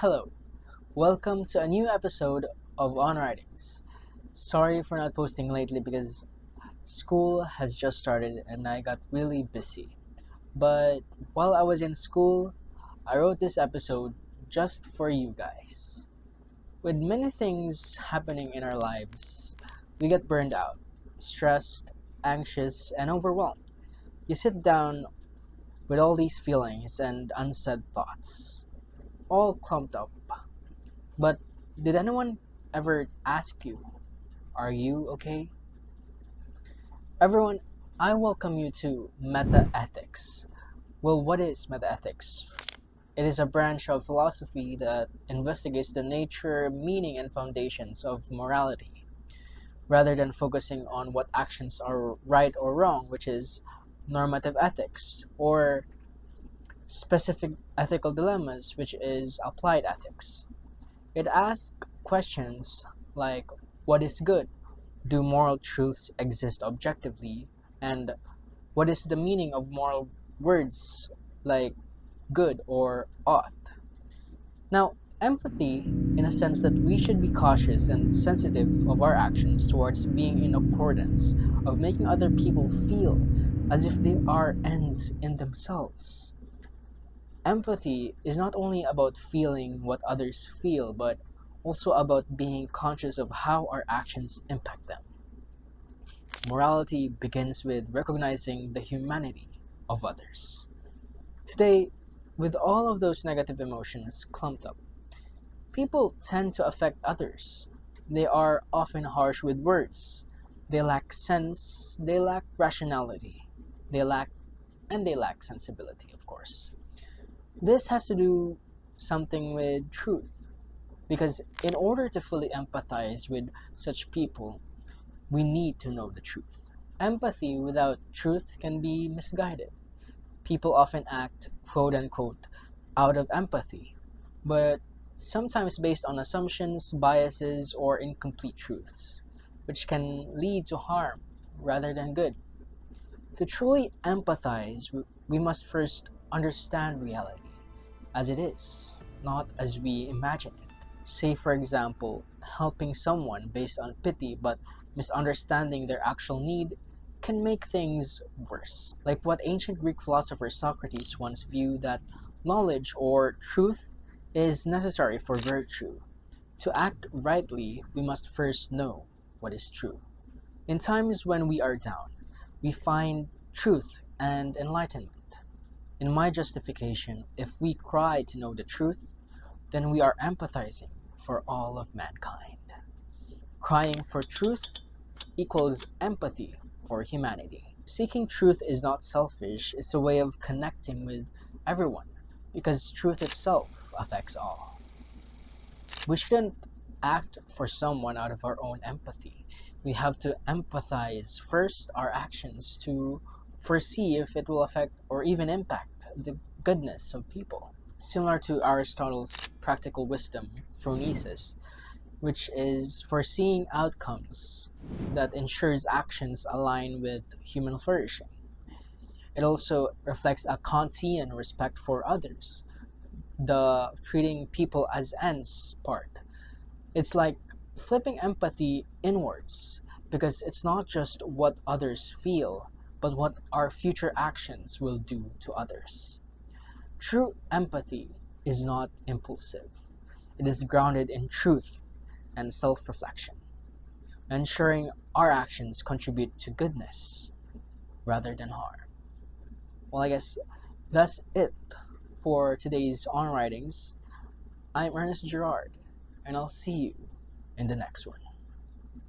Hello, welcome to a new episode of On Writings. Sorry for not posting lately because school has just started and I got really busy. But while I was in school, I wrote this episode just for you guys. With many things happening in our lives, we get burned out, stressed, anxious, and overwhelmed. You sit down with all these feelings and unsaid thoughts, all clumped up. But did anyone ever ask you, are you okay? Everyone, I welcome you to Metaethics. Well, what is metaethics? It is a branch of philosophy that investigates the nature, meaning, and foundations of morality, rather than focusing on what actions are right or wrong, which is normative ethics, or specific ethical dilemmas, which is applied ethics. It asks questions like, what is good? Do moral truths exist objectively? And what is the meaning of moral words like good or ought? Now, empathy, in a sense that we should be cautious and sensitive of our actions towards being in accordance, of making other people feel as if they are ends in themselves. Empathy is not only about feeling what others feel, but also about being conscious of how our actions impact them. Morality begins with recognizing the humanity of others. Today, with all of those negative emotions clumped up, people tend to affect others. They are often harsh with words. They lack sense, they lack rationality, they lack they lack sensibility, of course. This has to do something with truth, because in order to fully empathize with such people, we need to know the truth. Empathy without truth can be misguided. People often act, quote unquote, out of empathy, but sometimes based on assumptions, biases, or incomplete truths, which can lead to harm rather than good. To truly empathize, we must first understand reality as it is, not as we imagine it. Say, for example, helping someone based on pity but misunderstanding their actual need can make things worse. Like what ancient Greek philosopher Socrates once viewed that knowledge or truth is necessary for virtue. To act rightly, we must first know what is true. In times when we are down, we find truth and enlightenment. In my justification, if we cry to know the truth, then we are empathizing for all of mankind. Crying for truth equals empathy for humanity. Seeking truth is not selfish, it's a way of connecting with everyone, because truth itself affects all. We shouldn't act for someone out of our own empathy. We have to empathize first our actions to foresee if it will affect or even impact the goodness of people. Similar to Aristotle's practical wisdom, phronesis, which is foreseeing outcomes that ensures actions align with human flourishing. It also reflects a Kantian respect for others, the treating people as ends part. It's like flipping empathy inwards, because it's not just what others feel, but what our future actions will do to others. True empathy is not impulsive. It is grounded in truth and self-reflection, ensuring our actions contribute to goodness rather than harm. Well, I guess that's it for today's On Writings. I'm Ernests Gerard, and I'll see you in the next one.